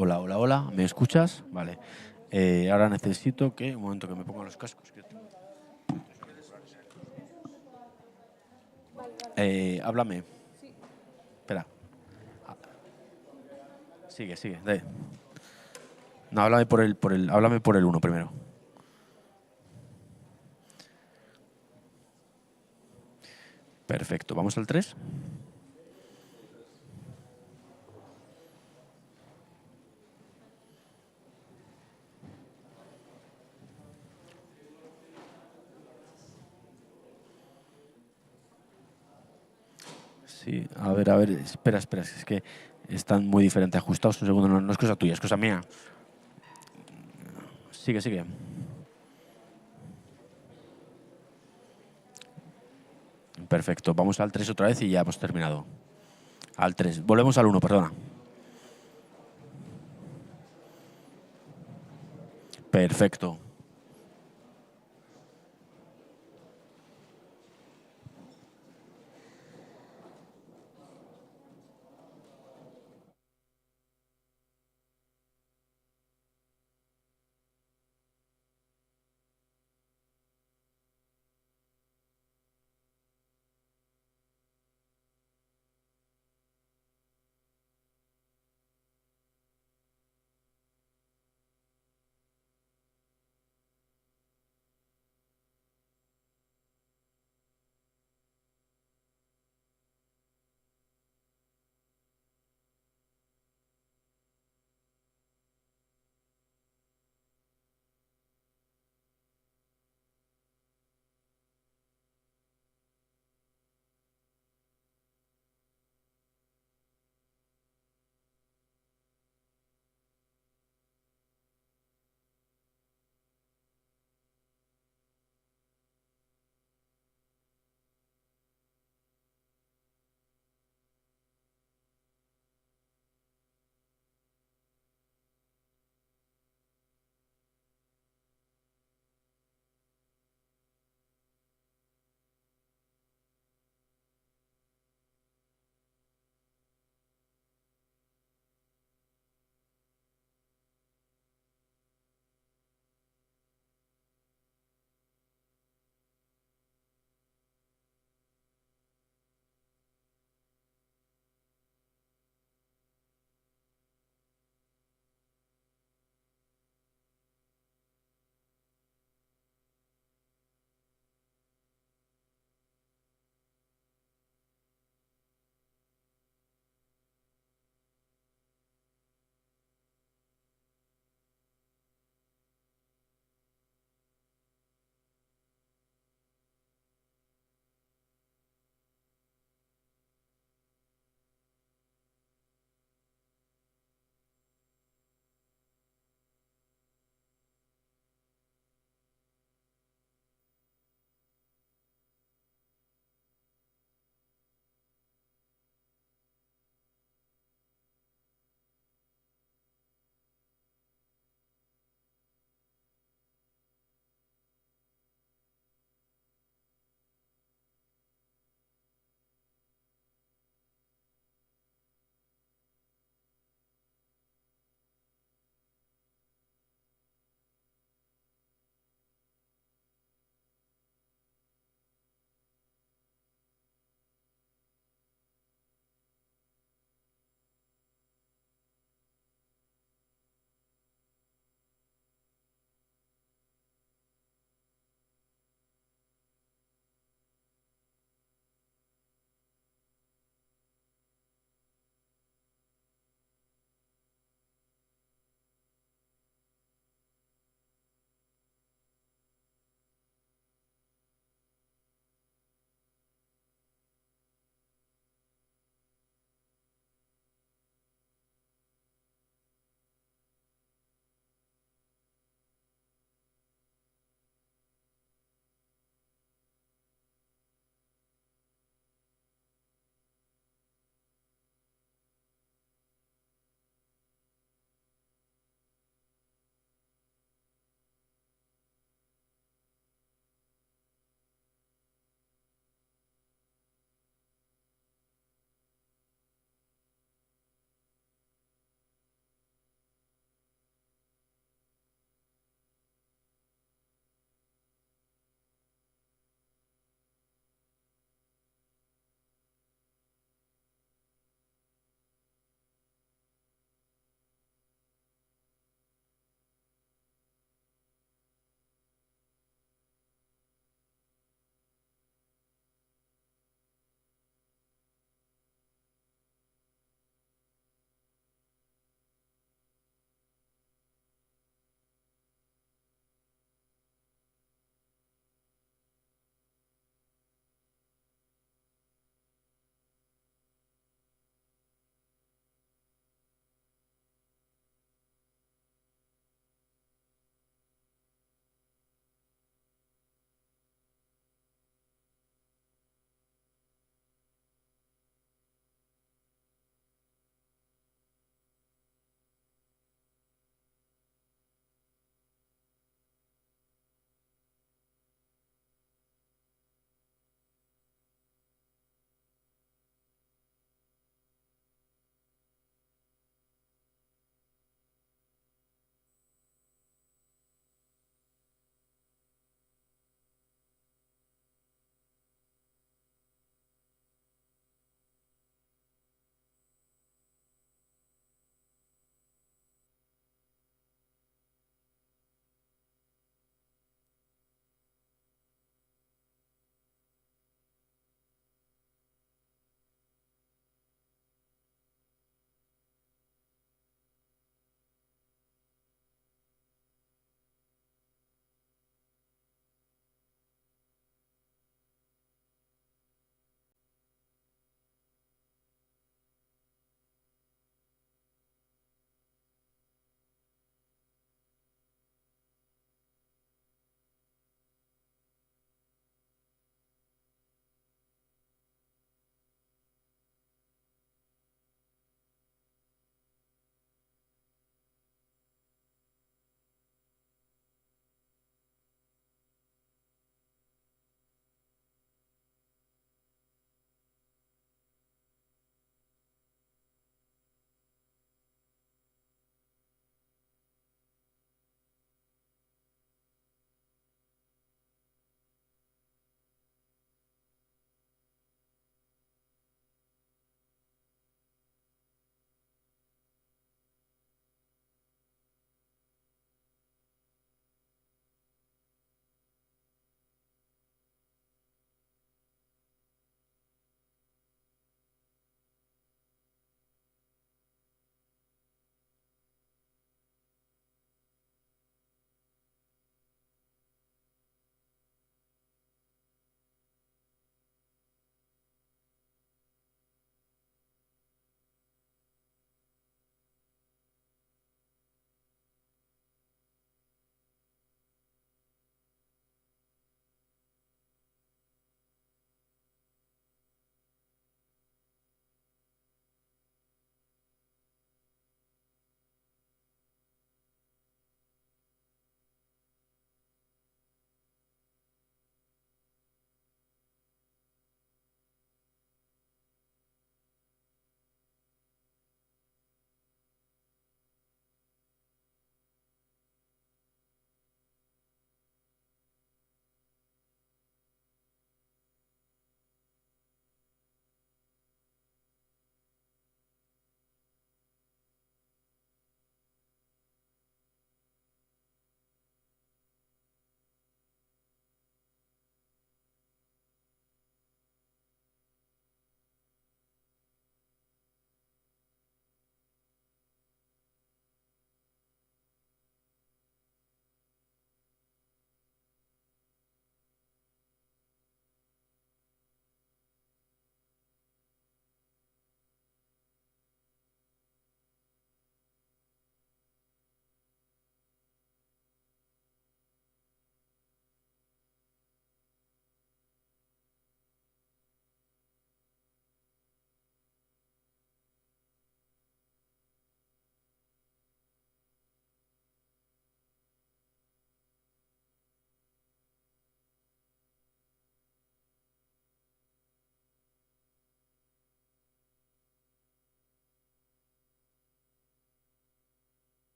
Hola, hola, hola. ¿Me escuchas? Vale. Ahora necesito que... Un momento que me ponga los cascos. Háblame. Espera. Sigue, sigue. No, háblame háblame por el uno primero. Perfecto. ¿Vamos al 3? Sí, a ver, espera, es que están muy diferentes ajustados. Un segundo, no es cosa tuya, es cosa mía. Sigue, sigue. Perfecto, vamos al 3 otra vez y ya hemos terminado. Al 3. Volvemos al uno, perdona. Perfecto.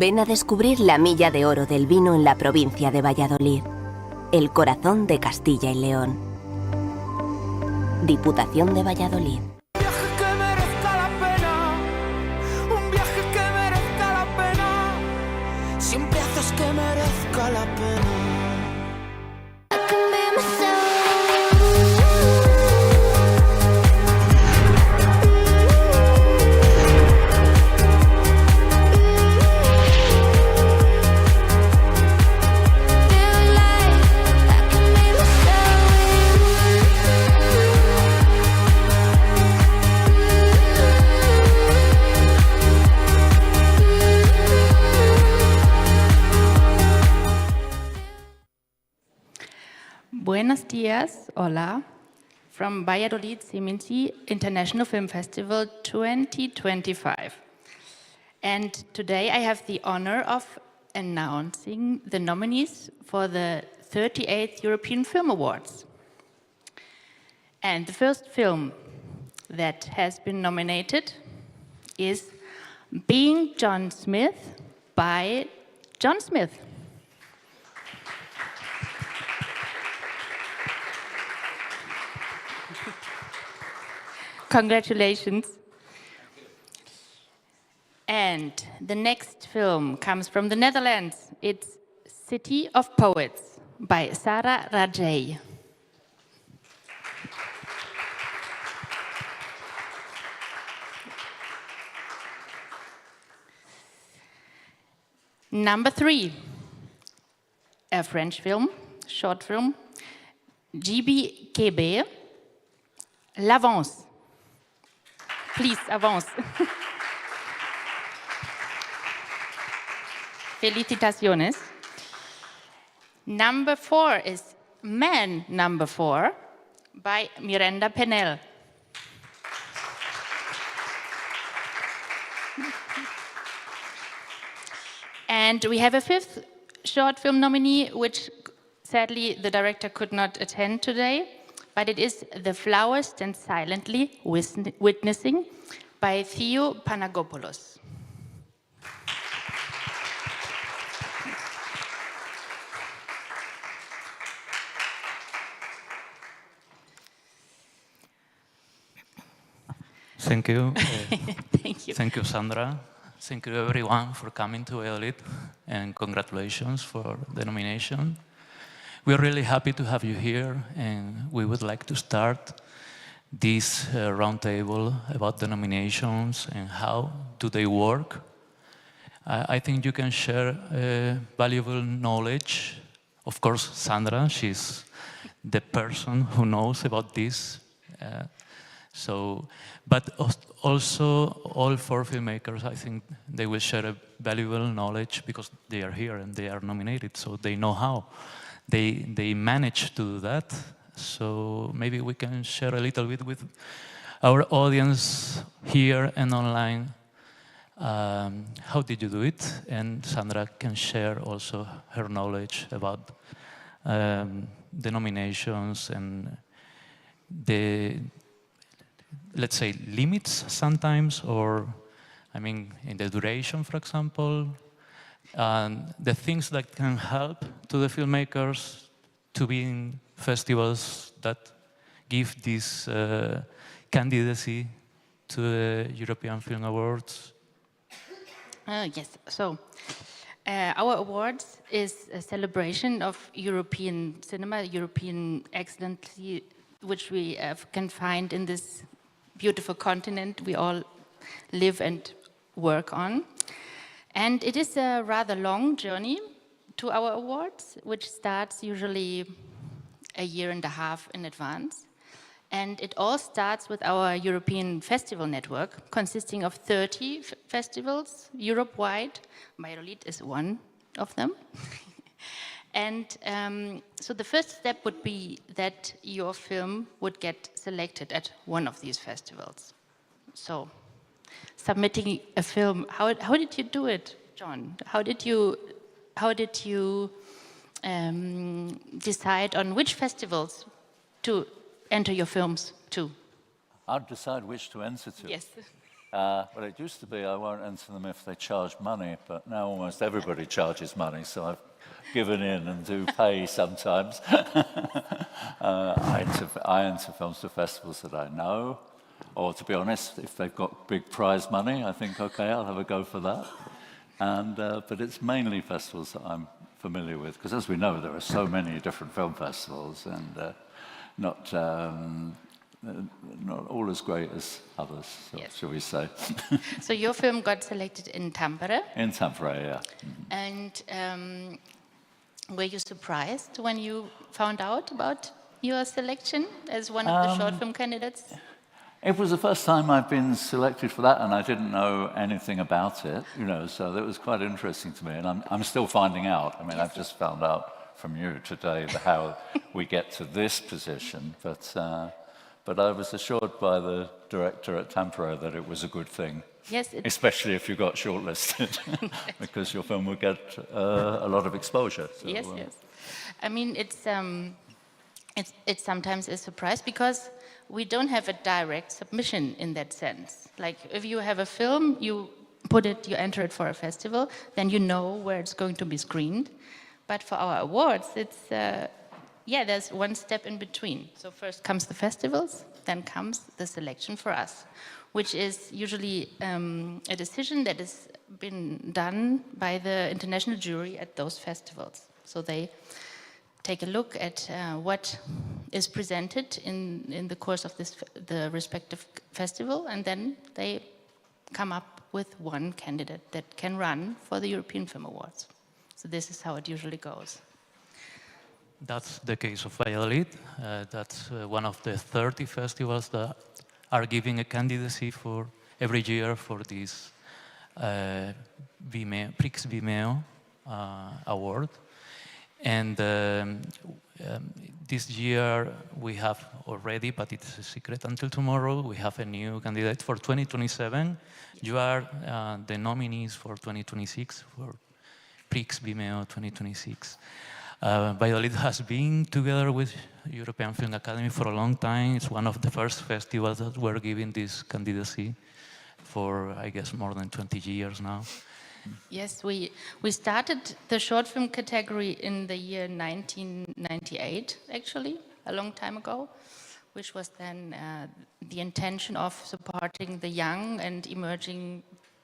Ven a descubrir la milla de oro del vino en la provincia de Valladolid, el corazón de Castilla y León. Diputación de Valladolid. Un viaje que merezca la pena, un viaje que merezca la pena, siempre haces que merezca la pena. Buenos días, hola, from Valladolid Seminci International Film Festival 2025. And today I have the honor of announcing the nominees for the 38th European Film Awards. And the first film that has been nominated is Being John Smith by John Smith. Congratulations. And the next film comes from the Netherlands. It's City of Poets by Sarah Rajay. Number 3, a French film, short film, GB Kebe, L'Avance. Please, avance. Felicitaciones. Number 4 is Man Number 4 by Miranda Penel. And we have a 5th short film nominee, which sadly the director could not attend today, but it is The Flowers Stand Silently Witnessing by Theo Panagopoulos. Thank you. Thank you. Thank you, Sandra. Thank you, everyone, for coming to Valladolid, and congratulations for the nomination. We're really happy to have you here, and we would like to start this roundtable about the nominations and how do they work. I think you can share valuable knowledge. Of course, Sandra, she's the person who knows about this. But also all 4 filmmakers, I think they will share a valuable knowledge because they are here and they are nominated, so they know how. They manage to do that, so maybe we can share a little bit with our audience here and online. How did you do it? And Sandra can share also her knowledge about the nominations and the, let's say, limits sometimes, or I mean, in the duration, for example. And the things that can help to the filmmakers to be in festivals that give this candidacy to the European Film Awards. Yes, so our awards is a celebration of European cinema, European excellency, which we can find in this beautiful continent we all live and work on. And it is a rather long journey to our awards, which starts usually a year and a half in advance. And it all starts with our European festival network, consisting of 30 festivals Europe-wide. Valladolid is one of them. And so the first step would be that your film would get selected at one of these festivals. So submitting a film, how did you do it, John? How did you decide on which festivals to enter your films to? I'll decide which to enter to. Yes. Well, it used to be I won't enter them if they charge money, but now almost everybody charges money, so I've given in and do pay sometimes. I enter films to festivals that I know, or to be honest, if they've got big prize money, I think, okay, I'll have a go for that. But it's mainly festivals that I'm familiar with, because as we know, there are so many different film festivals, and not all as great as others, so, Yes. shall we say. So your film got selected in Tampere. In Tampere, yeah. And were you surprised when you found out about your selection as one of the short film candidates? It was the first time I've been selected for that, and I didn't know anything about it, so that was quite interesting to me, and I'm still finding out. I mean, I've just found out from you today how we get to this position, but I was assured by the director at Tampere that it was a good thing. Yes, especially if you got shortlisted, because your film will get a lot of exposure. So, yes. I mean, it's sometimes a surprise because we don't have a direct submission in that sense. Like, if you have a film, you enter it for a festival, then you know where it's going to be screened. But for our awards, it's there's one step in between. So first comes the festivals, then comes the selection for us, which is usually a decision that has been done by the international jury at those festivals. So they take a look at what is presented in the course of the respective festival, and then they come up with one candidate that can run for the European Film Awards. So this is how it usually goes. That's the case of Valladolid. That's one of the 30 festivals that are giving a candidacy for every year for this Prix Vimeo award. And this year we have already, but it's a secret until tomorrow, we have a new candidate for 2027. You are the nominees for 2026, for Prix Vimeo 2026. Valladolid has been together with European Film Academy for a long time. It's one of the first festivals that were giving this candidacy for, I guess, more than 20 years now. Yes, we started the short film category in the year 1998, actually, a long time ago, which was then the intention of supporting the young and emerging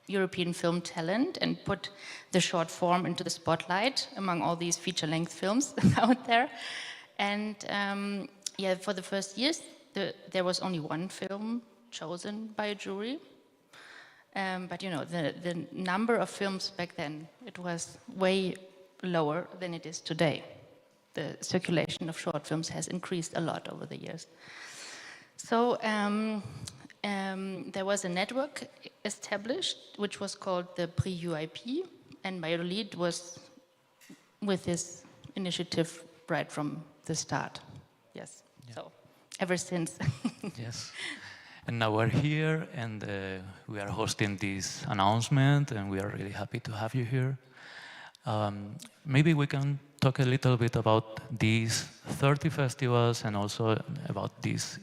European film talent and put the short form into the spotlight among all these feature-length films out there. And for the first years, there was only one film chosen by a jury. But the number of films back then, it was way lower than it is today. The circulation of short films has increased a lot over the years. So there was a network established, which was called the Prix UIP, and Valladolid was with this initiative right from the start. Yes, yeah. So ever since. Yes. And now we're here, and we are hosting this announcement, and we are really happy to have you here. Maybe we can talk a little bit about these 30 festivals and also about these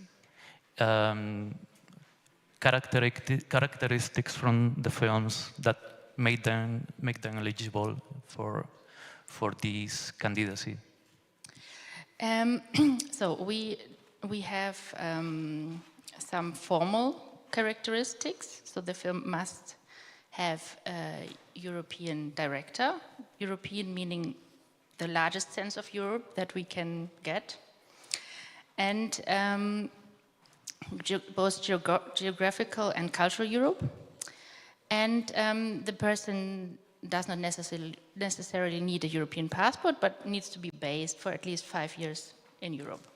characteristics from the films that make them eligible for this candidacy. So we have some formal characteristics. So the film must have a European director. European meaning the largest sense of Europe that we can get. And both geographical and cultural Europe. And the person does not necessarily need a European passport, but needs to be based for at least 5 years in Europe,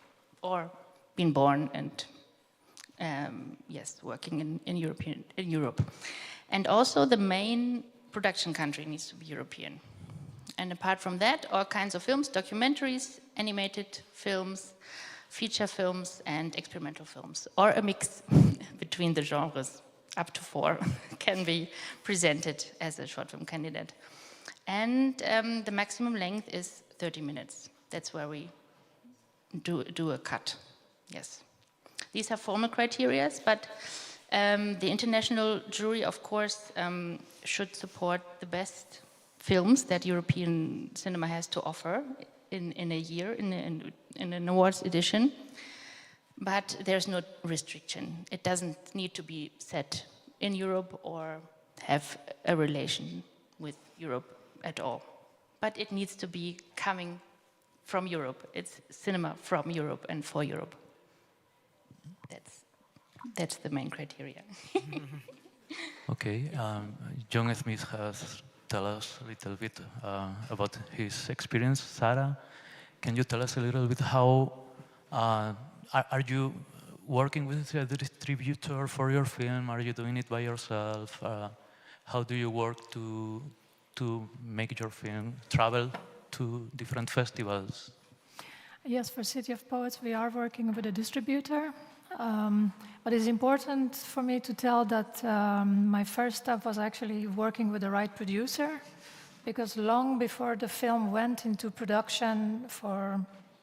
or been born and working in Europe. And also the main production country needs to be European. And apart from that, all kinds of films, documentaries, animated films, feature films, and experimental films, or a mix between the genres, up to 4, can be presented as a short film candidate. And the maximum length is 30 minutes. That's where we do a cut, yes. These are formal criteria, but The international jury, of course, should support the best films that European cinema has to offer in a year, in an awards edition. But there's no restriction. It doesn't need to be set in Europe or have a relation with Europe at all. But it needs to be coming from Europe. It's cinema from Europe and for Europe. That's the main criteria. Okay, John Smith has tell us a little bit about his experience. Sarah, can you tell us a little bit how are you working with a distributor for your film? Are you doing it by yourself? How do you work to make your film travel to different festivals? Yes, for City of Poets, we are working with a distributor. But it's important for me to tell that my first step was actually working with the right producer, because long before the film went into production for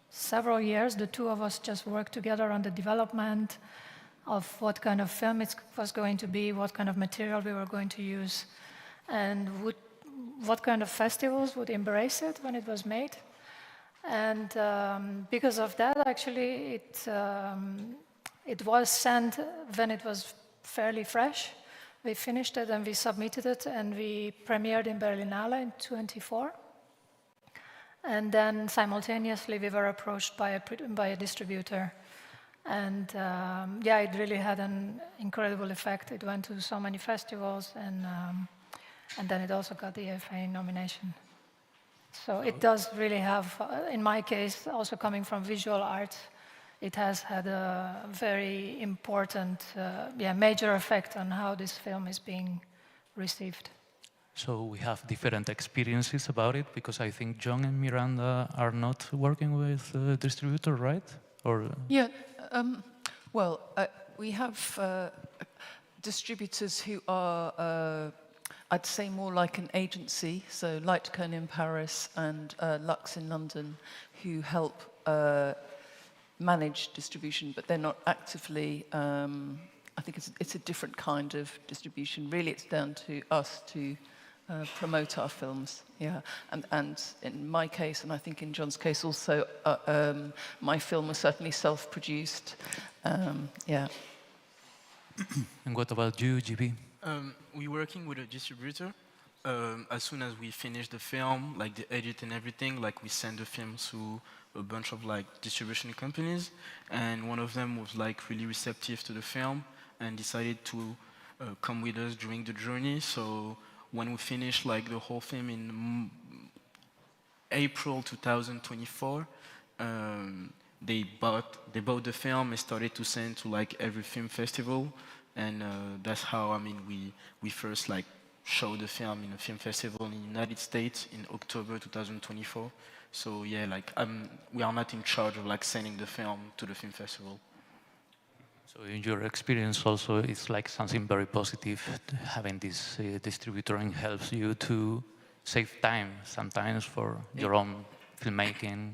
several years, the two of us just worked together on the development of what kind of film it was going to be, what kind of material we were going to use, and what kind of festivals would embrace it when it was made. And because of that, actually, it was sent when it was fairly fresh. We finished it and we submitted it, and we premiered in Berlinale in 2024. And then simultaneously we were approached by a distributor. And yeah, it really had an incredible effect. It went to so many festivals, and then it also got the EFA nomination. So it does really have, in my case, also coming from visual art, it has had a very important, major effect on how this film is being received. So we have different experiences about it, because I think John and Miranda are not working with a distributor, right? Or yeah, we have distributors who are, I'd say, more like an agency, so Lightcone in Paris and Lux in London, who help manage distribution, but they're not actively, I think it's a different kind of distribution. Really, it's down to us to promote our films, yeah. And in my case, and I think in John's case also, my film was certainly self-produced, yeah. And what about you, GB? We're working with a distributor. As soon as we finish the film, like the edit and everything, like we send the film to a bunch of like distribution companies, and one of them was like really receptive to the film and decided to come with us during the journey. So when we finished like the whole film in April 2024, they bought the film and started to send to like every film festival, and that's how, I mean, we first like showed the film in a film festival in the United States in October 2024. So yeah, like we are not in charge of like sending the film to the film festival. So in your experience also, it's like something very positive having this distributor, and helps you to save time sometimes for your own filmmaking.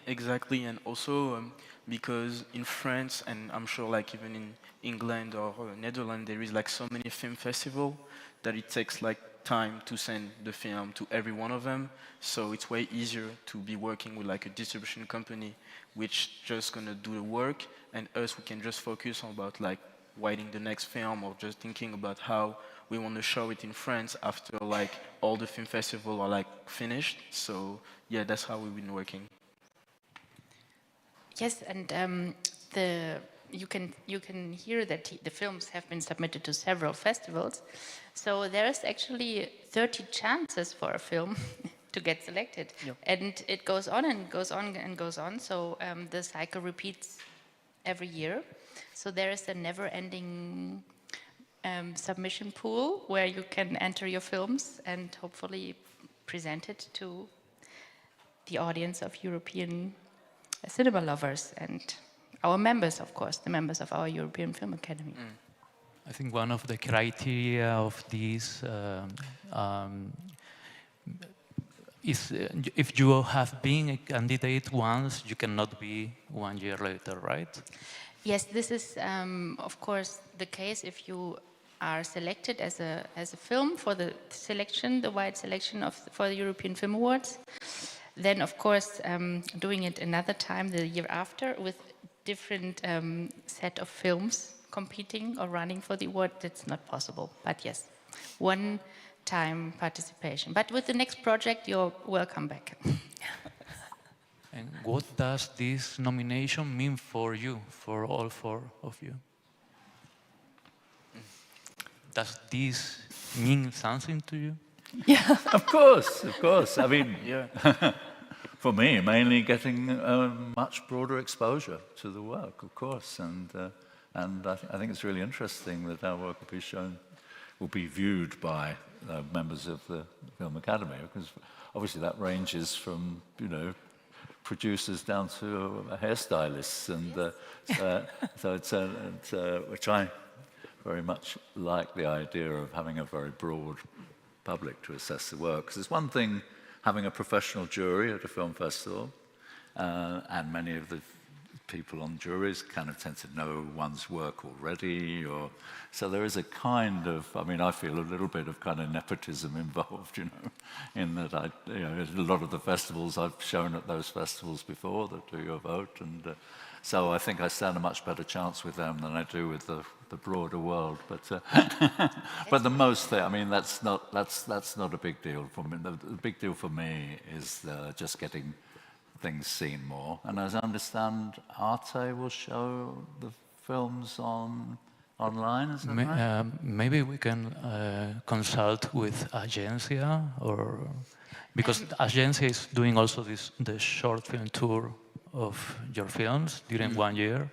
Exactly, and also because in France, and I'm sure like even in England or Netherlands, there is like so many film festivals that it takes like time to send the film to every one of them. So it's way easier to be working with like a distribution company, which just gonna do the work, and us, we can just focus on about like writing the next film, or just thinking about how we want to show it in France after like all the film festivals are like finished. So yeah, that's how we've been working. Yes, and you can hear that the films have been submitted to several festivals. So there's actually 30 chances for a film to get selected. Yep. And it goes on and goes on and goes on. So the cycle repeats every year. So there is a never-ending submission pool where you can enter your films and hopefully present it to the audience of European cinema lovers and our members, of course, the members of our European Film Academy. I think one of the criteria of these is if you have been a candidate once, you cannot be 1 year later, right? Yes, this is, of course, the case if you are selected as a film for the selection, the wide selection for the European Film Awards. Then, of course, doing it another time the year after with different set of films competing or running for the award, that's not possible. But yes, one-time participation. But with the next project, you're welcome back. And what does this nomination mean for you, for all four of you? Does this mean something to you? Yeah, of course. I mean, for me, mainly getting much broader exposure to the work, of course, and I think it's really interesting that our work will be viewed by members of the Film Academy, because obviously that ranges from, producers down to hairstylists, and so which I very much like the idea of having a very broad public to assess the work. Because it's one thing having a professional jury at a film festival, and many of the people on juries kind of tend to know one's work already, so there is a kind of, I feel a little bit of kind of nepotism involved, in that a lot of the festivals I've shown at those festivals before that do your vote, and so I think I stand a much better chance with them than I do with the broader world. But but the most thing, that's not a big deal for me. The big deal for me is just getting things seen more. And as I understand, Arte will show the films online, is that right? Maybe we can consult with Agencia, because Agencia is doing also the short film tour of your films during 1 year,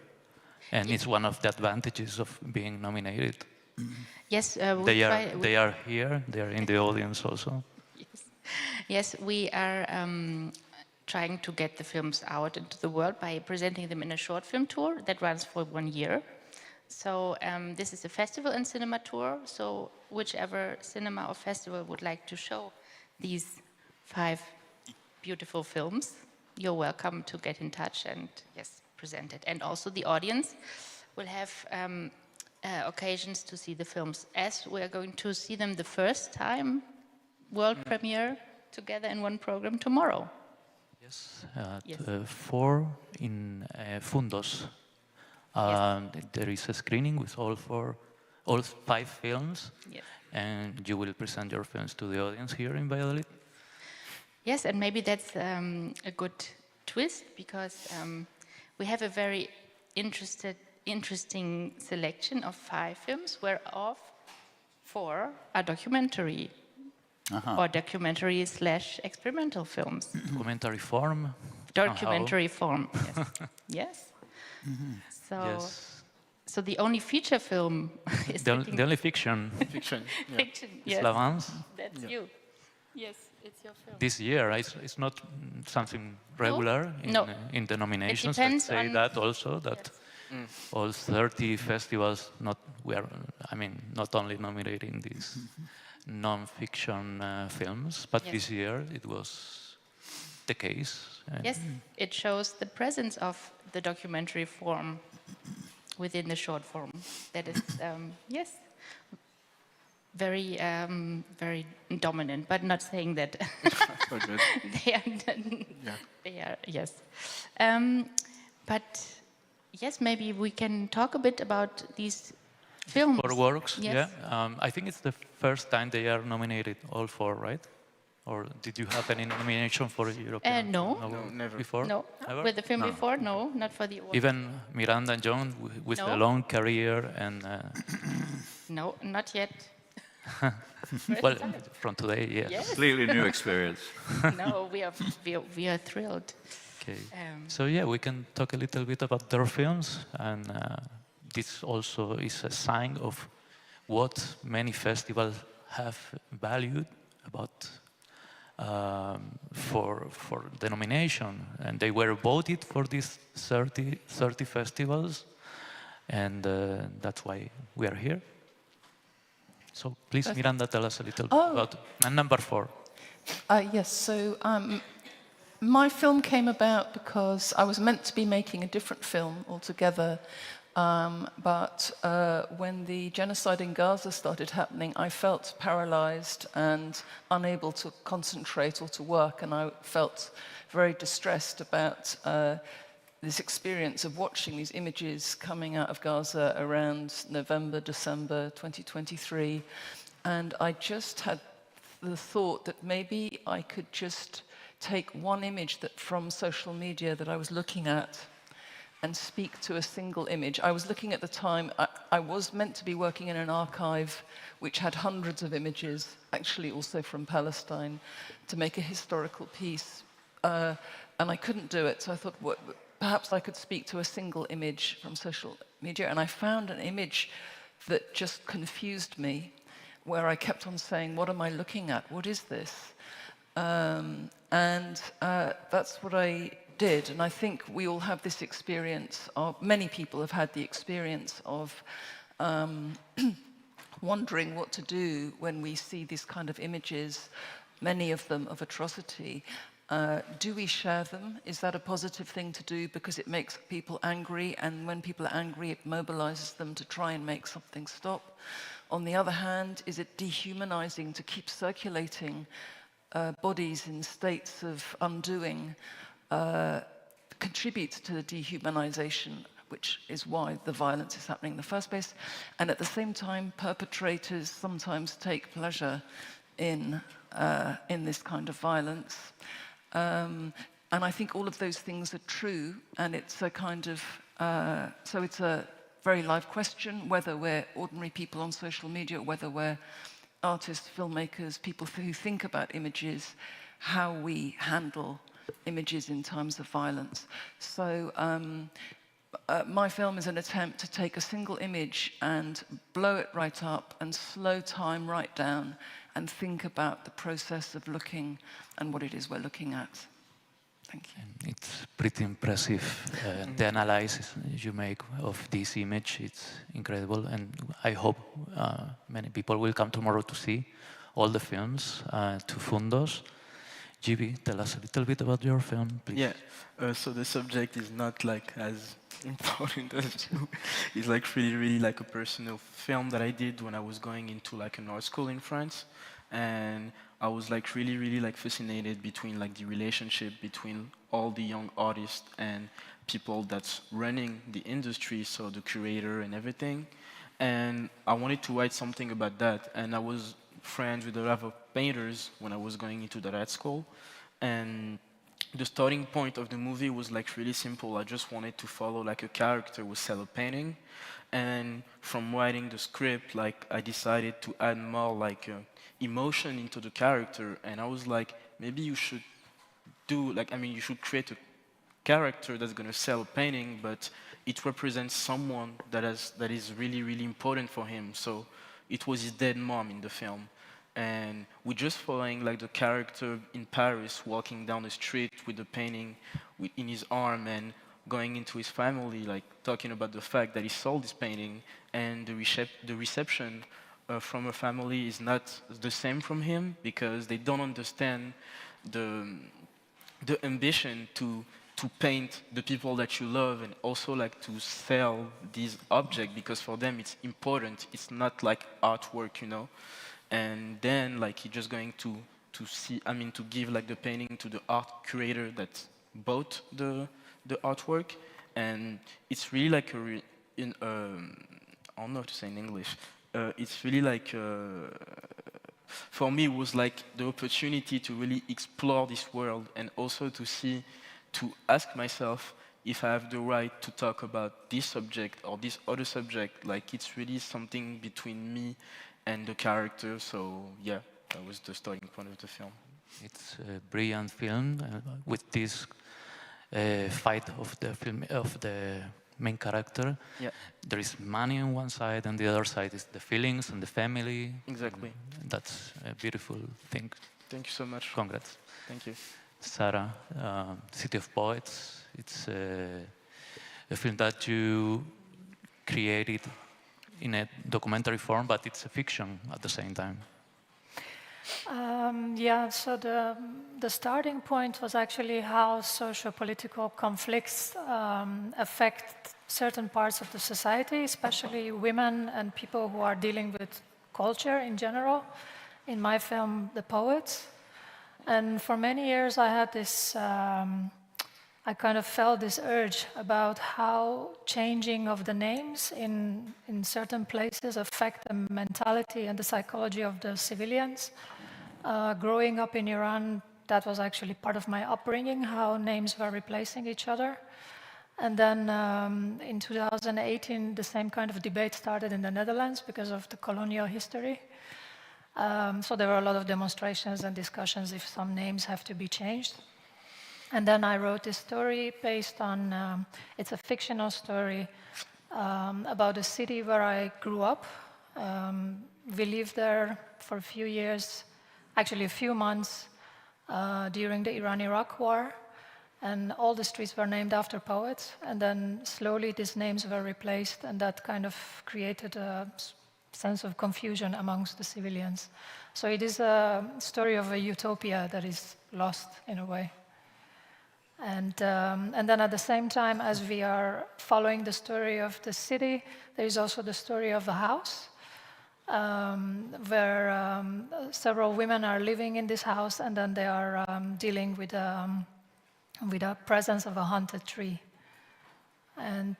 and it's one of the advantages of being nominated. Yes, they are here, they are in the audience also. Yes, we are trying to get the films out into the world by presenting them in a short film tour that runs for 1 year. So this is a festival and cinema tour, so whichever cinema or festival would like to show these 5 beautiful films, you're welcome to get in touch and, yes, present it. And also the audience will have occasions to see the films, as we are going to see them the first time, world premiere, together in one program tomorrow. Yes, at 4 in Fundos. There is a screening with all 5 films, yes. And you will present your films to the audience here in Valladolid. Yes, and maybe that's a good twist, because we have a very interesting selection of 5 films, whereof 4 are documentary. Or documentary/experimental films. Documentary form? Documentary form, yes. Yes. So the only feature film is the only fiction. Fiction. Yeah. Fiction, yes. L'Avance. That's you. Yes, it's your film. This year, it's not something regular in the nominations. Let's say that also, that all 30 festivals, not only nominating these non-fiction films, but this year it was the case. Yes, it shows the presence of the documentary form within the short form. That is, yes, very, very dominant, but not saying that they are, yes. But yes, maybe we can talk a bit about these films. 4 works, yes. Yeah. I think it's the first time they are nominated, all 4, right? Or did you have any nomination for European? No, never. Before? No, Never? with the film before, no, not for the award. Even Miranda and John with a long career and... No, not yet. Well, from today, yes. Completely new experience. No, we are thrilled. Okay. So yeah, we can talk a little bit about their films, and this also is a sign of what many festivals have valued about for the nomination, and they were voted for these 30 festivals, and that's why we are here. So please, Miranda, tell us a little about number 4. Yes, so my film came about because I was meant to be making a different film altogether, But when the genocide in Gaza started happening, I felt paralyzed and unable to concentrate or to work, and I felt very distressed about this experience of watching these images coming out of Gaza around November, December 2023. And I just had the thought that maybe I could just take one image from social media that I was looking at and speak to a single image. I was looking at the time, I was meant to be working in an archive which had hundreds of images, actually also from Palestine, to make a historical piece. And I couldn't do it, so I thought, perhaps I could speak to a single image from social media. And I found an image that just confused me, where I kept on saying, what am I looking at? What is this? That's what I did. And I think we all have this experience of, many people have had the experience of wondering what to do when we see these kind of images, many of them of atrocity. Do we share them? Is that a positive thing to do because it makes people angry, and when people are angry it mobilizes them to try and make something stop? On the other hand, is it dehumanizing to keep circulating bodies in states of undoing? Contributes to the dehumanization, which is why the violence is happening in the first place. And at the same time, perpetrators sometimes take pleasure in this kind of violence. And I think all of those things are true, and it's a kind of, so it's a very live question, whether we're ordinary people on social media, whether we're artists, filmmakers, people who think about images, how we handle images in times of violence. So my film is an attempt to take a single image and blow it right up and slow time right down and think about the process of looking and what it is we're looking at. Thank you. It's pretty impressive, the analysis you make of this image. It's incredible, and I hope many people will come tomorrow to see all the films, to Fundos. GB, tell us a little bit about your film, please. Yeah, so the subject is not like as important as you. It's like really like a personal film that I did when I was going into like an art school in France, and I was like really like fascinated between like the relationship between all the young artists and people that's running the industry, so the curator and everything. And I wanted to write something about that, and I was friends with a lot of painters when I was going into that art school. And the starting point of the movie was like really simple. I just wanted to follow like a character with cello painting. And from writing the script, like I decided to add more like emotion into the character. And I was like, maybe you should do like, I mean, you should create a character that's gonna sell a painting, but it represents someone that is really important for him. So it was his dead mom in the film. And we're just following like the character in Paris walking down the street with the painting in his arm and going into his family, like talking about the fact that he sold this painting, and the reception from a family is not the same from him, because they don't understand the ambition to paint the people that you love, and also like to sell this object, because for them it's important. It's not like artwork, you know. And then like he's just going to see, I mean, to give like the painting to the art curator that bought the artwork. And it's really like I don't know how to say in English. It's really like, for me, it was like the opportunity to really explore this world, and also to ask myself if I have the right to talk about this subject or this other subject. Like it's really something between me and the character. So yeah, that was the starting point of the film. It's a brilliant film with this fight of the main character. Yeah. There is money on one side, and the other side is the feelings and the family. Exactly. That's a beautiful thing. Thank you so much. Congrats. Thank you. Sarah, City of Poets. It's a film that you created in a documentary form, but it's a fiction at the same time. Yeah, so the starting point was actually how socio-political conflicts affect certain parts of the society, especially women and people who are dealing with culture in general. In my film, the poets. And for many years, I had this, I kind of felt this urge about how changing of the names in certain places affect the mentality and the psychology of the civilians. Growing up in Iran, that was actually part of my upbringing, how names were replacing each other. And then in 2018, the same kind of debate started in the Netherlands because of the colonial history. So there were a lot of demonstrations and discussions if some names have to be changed. And then I wrote this story based on, it's a fictional story about a city where I grew up. We lived there for a few years, actually a few months during the Iran-Iraq war. And all the streets were named after poets. And then slowly these names were replaced, and that kind of created a sense of confusion amongst the civilians. So it is a story of a utopia that is lost in a way. And then at the same time, as we are following the story of the city, there is also the story of a house where several women are living in this house, and then they are dealing with the presence of a haunted tree. And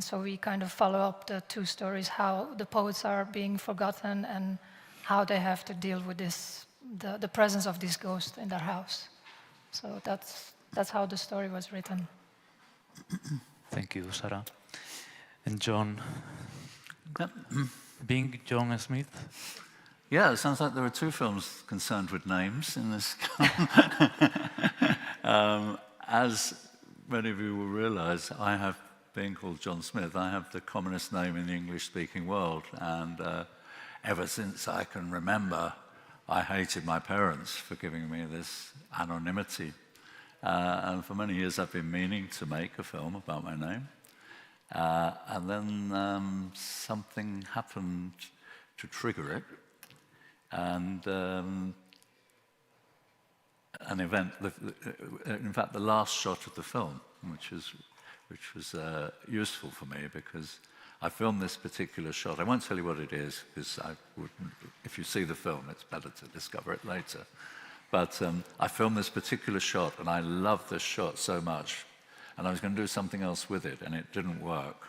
so we kind of follow up the two stories, how the poets are being forgotten and how they have to deal with this, the presence of this ghost in their house. So that's how the story was written. Thank you, Sarah. And John, being John Smith? Yeah, it sounds like there are two films concerned with names in this. As many of you will realize, I have, being called John Smith, I have the commonest name in the English-speaking world. And ever since I can remember, I hated my parents for giving me this anonymity. And for many years, I've been meaning to make a film about my name. And then something happened to trigger it. And an event, in fact, the last shot of the film, which was useful for me because I filmed this particular shot. I won't tell you what it is because if you see the film, it's better to discover it later. But I filmed this particular shot, and I loved this shot so much, and I was going to do something else with it, and it didn't work.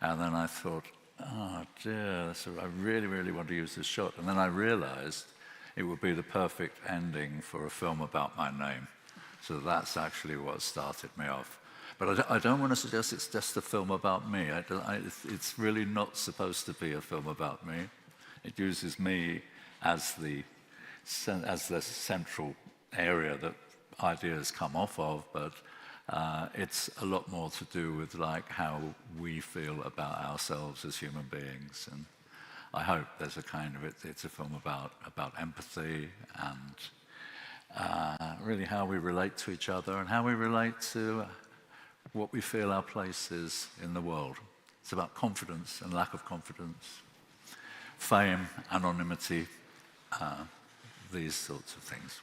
And then I thought, oh dear, I really, really want to use this shot. And then I realized it would be the perfect ending for a film about my name. So that's actually what started me off. But I don't want to suggest it's just a film about me. It's really not supposed to be a film about me. It uses me as the central area that ideas come off of, but it's a lot more to do with like how we feel about ourselves as human beings. And I hope there's a kind of it's a film about empathy and really how we relate to each other and how we relate to what we feel our place is in the world. It's about confidence and lack of confidence, fame, anonymity, these sorts of things.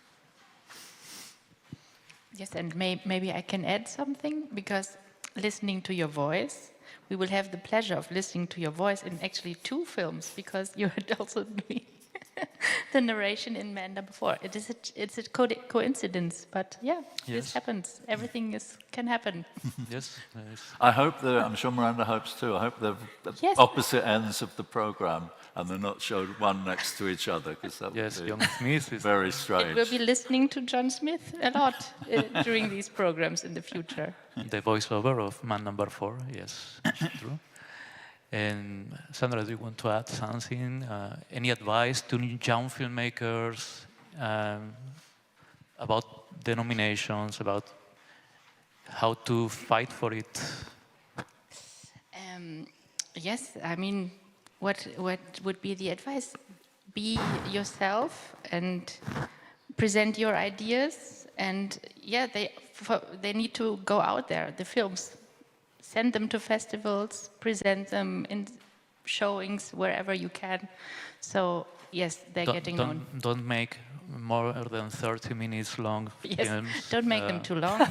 Yes, and maybe I can add something, because listening to your voice, we will have the pleasure of listening to your voice in actually two films, because you had also doing the narration in Man Number 4. It's a coincidence, but yeah, this happens. Everything can happen. Yes. I hope I'm sure Miranda hopes too. I hope they're the opposite ends of the program and they're not showed one next to each other, because that would be John Smith is very strange. We'll be listening to John Smith a lot during these programs in the future. The voiceover of Man Number 4, yes, true. And Sandra, do you want to add something? Any advice to young filmmakers about the nominations, about how to fight for it? Yes, I mean, what would be the advice? Be yourself and present your ideas, and yeah, they need to go out there, the films. Send them to festivals, present them in showings wherever you can. So yes, they're getting known. Don't make more than 30 minutes long films. Don't make them too long.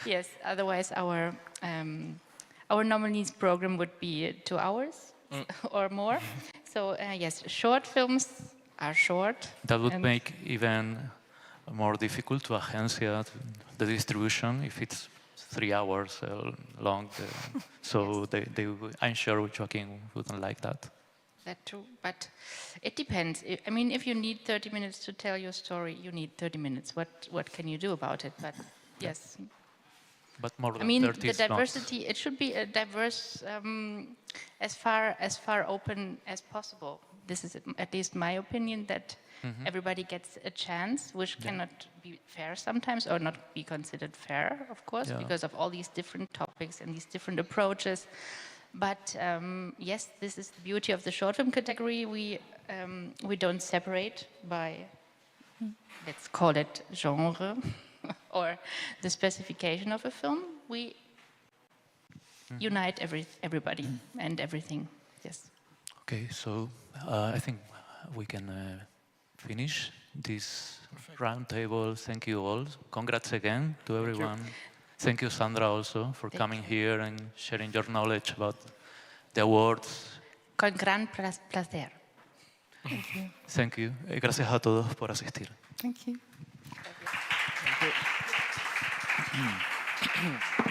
Yes, otherwise our nominees program would be 2 hours or more. So yes, short films are short. That would make even more difficult to Agencia the distribution if it's 3 hours long. So I'm sure Joaquin wouldn't like that. That's true, but it depends. I mean, if you need 30 minutes to tell your story, you need 30 minutes. What can you do about it? But yes. But more than I mean, 30 the is not. diversity, it should be a diverse, as far open as possible. This is at least my opinion, that everybody gets a chance, which cannot be fair sometimes, or not be considered fair, of course, because of all these different topics and these different approaches. But yes, this is the beauty of the short film category. We don't separate by, let's call it genre, or the specification of a film. We unite everybody and everything. Yes. Okay, so I think we can finish this roundtable. Thank you all. Congrats again to everyone. Thank you, Sandra, also, for coming here and sharing your knowledge about the awards. Con gran placer. Thank you. Thank you. Gracias a todos por asistir. Thank you. Thank you.